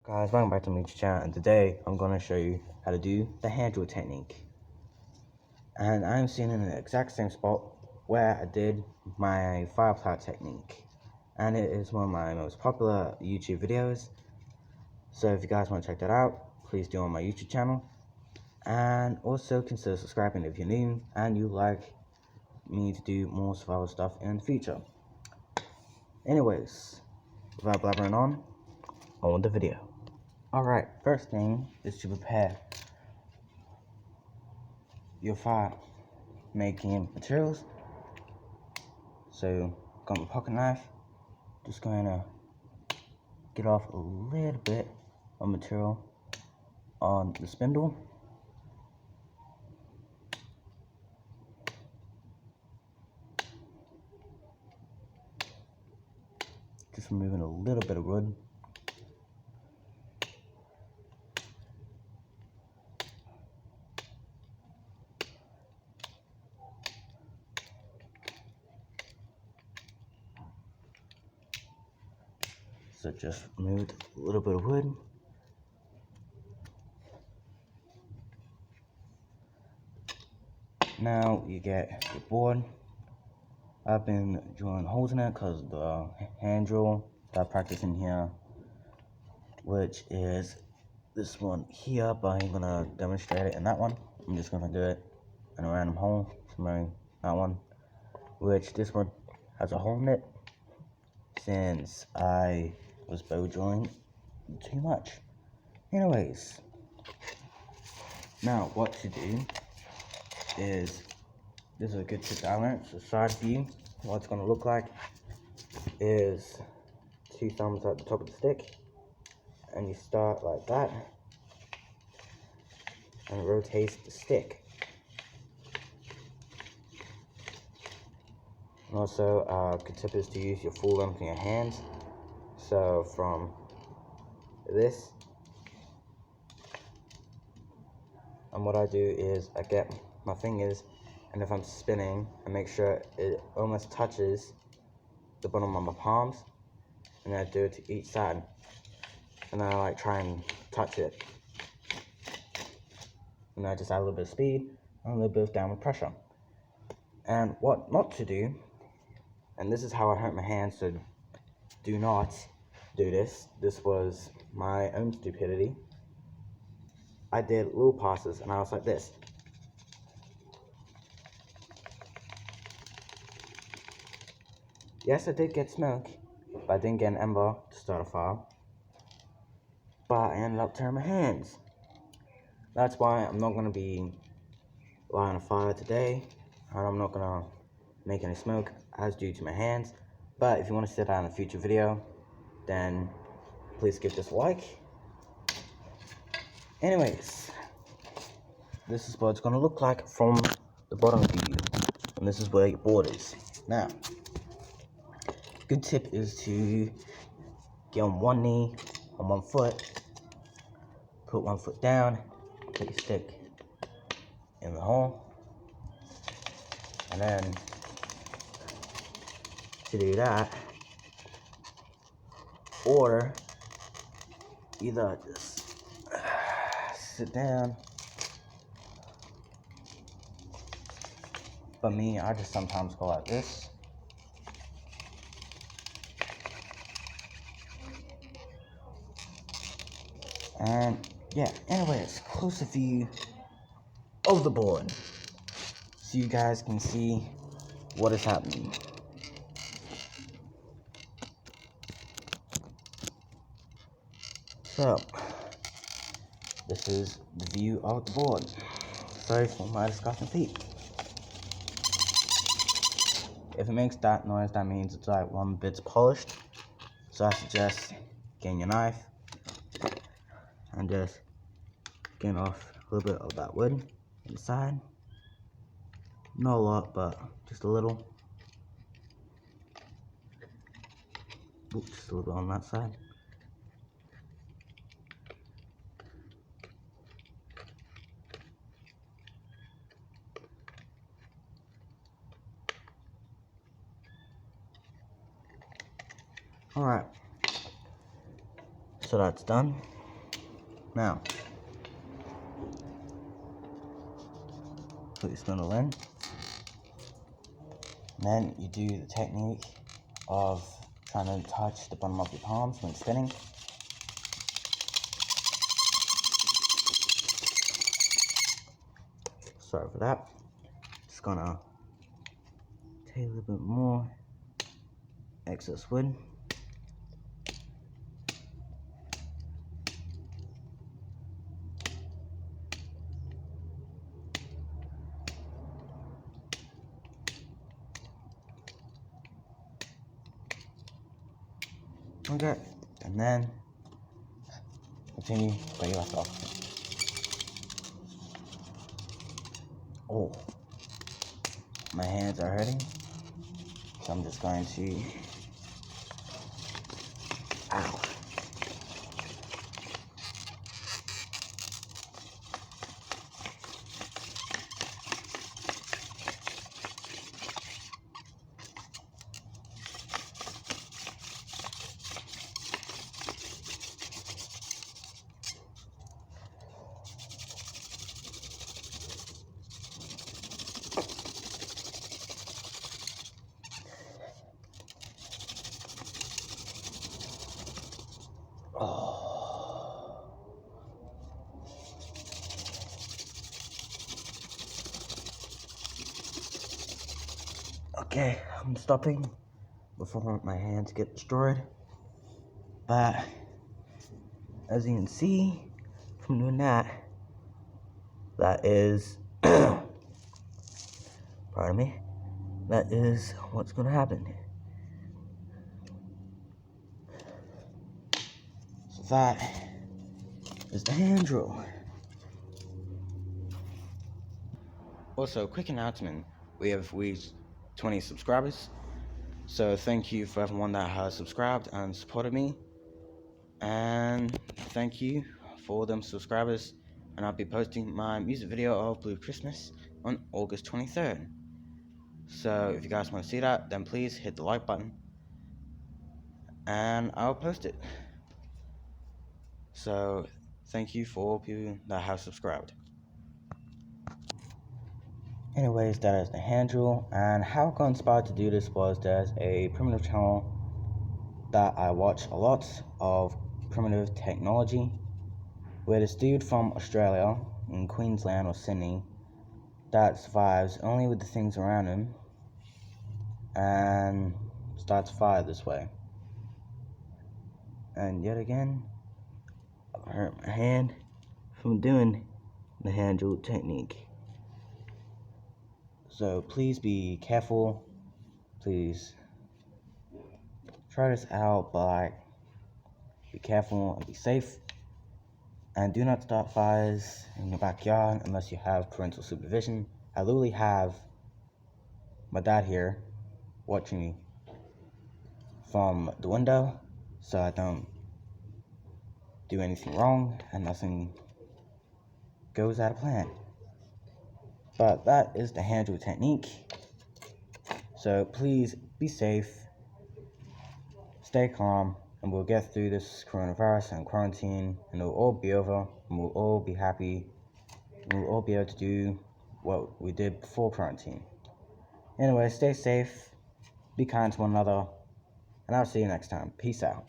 Guys, welcome back to my YouTube channel, and today I'm going to show you how to do the hand drill technique. And I'm sitting in the exact same spot where I did my fire plow technique, and it is one of my most popular YouTube videos. So if you guys want to check that out, please do on my YouTube channel, and also consider subscribing if you're new and you like me to do more survival stuff in the future. Anyways, without blabbering on with the video. Alright, first thing is to prepare your fire making materials. So, got my pocket knife, just going to get off a little bit of material on the spindle. Just removing a little bit of wood. So just removed a little bit of wood. Now you get your board. I've been drilling holes in it because the hand drill that I practice in here, which is this one here, but I ain't gonna demonstrate it in that one. I'm just gonna do it in a random hole, similar that one, which this one has a hole in it since I was bow drilling too much. Anyways, now what to do is, this is a good tip I learned. So side view, what it's gonna look like is 2 thumbs at the top of the stick, and you start like that and rotate the stick. And also, a good tip is to use your full length in your hands. So from this, and what I do is I get my fingers, and if I'm spinning, I make sure it almost touches the bottom of my palms, and then I do it to each side, and then I like try and touch it, and I just add a little bit of speed and a little bit of downward pressure. And what not to do, and this is how I hurt my hands, so do not do this. This was my own stupidity. I did little passes, and I was like this. Yes, I did get smoke, but I didn't get an ember to start a fire. But I ended up tearing my hands. That's why I'm not going to be lighting a fire today, and I'm not going to make any smoke as due to my hands. But if you want to see that in a future video, then please give this a like. Anyways, this is what it's going to look like from the bottom view, and this is where your board is. Now, good tip is to get on one knee, on one foot, put one foot down, put your stick in the hole, and then to do that, or either just sit down, but me, I just sometimes go like this. And yeah, anyways, closer view of the board, so you guys can see what is happening. So, this is the view of the board. Sorry for my disgusting feet. If it makes that noise, that means it's like one bit's polished. So I suggest getting your knife and just getting off a little bit of that wood inside. Not a lot, but just a little. Oops, just a little bit on that side. Alright, so that's done. Now, put your spindle in. Then you do the technique of trying to touch the bottom of your palms when spinning. Sorry for that. Just gonna take a little bit more excess wood. Okay, and then continue where you left off. Oh, my hands are hurting, so I'm just going to, ow. Oh. Okay, I'm stopping before my hands get destroyed. But as you can see from doing that, that is, pardon me, that is what's gonna happen. So that is the hand drill. Also, quick announcement, we have reached 20 subscribers. So thank you for everyone that has subscribed and supported me. And thank you for all them subscribers. And I'll be posting my music video of Blue Christmas on August 23rd. So if you guys want to see that, then please hit the like button and I'll post it. So thank you for all people that have subscribed. Anyways, that is the hand drill, and how I got inspired to do this was there's a primitive channel that I watch a lot of primitive technology, where this dude from Australia, in Queensland or Sydney, that survives only with the things around him and starts a fire this way. And yet again, I hurt my hand from doing the hand drill technique. So please be careful. Please try this out, but be careful and be safe. And do not start fires in your backyard unless you have parental supervision. I literally have my dad here watching me from the window, so I don't do anything wrong and nothing goes out of plan. But that is the hand drill technique. So please be safe, stay calm, and we'll get through this coronavirus and quarantine, and it'll all be over, and we'll all be happy, and we'll all be able to do what we did before quarantine. Anyway, stay safe, be kind to one another, and I'll see you next time. Peace out.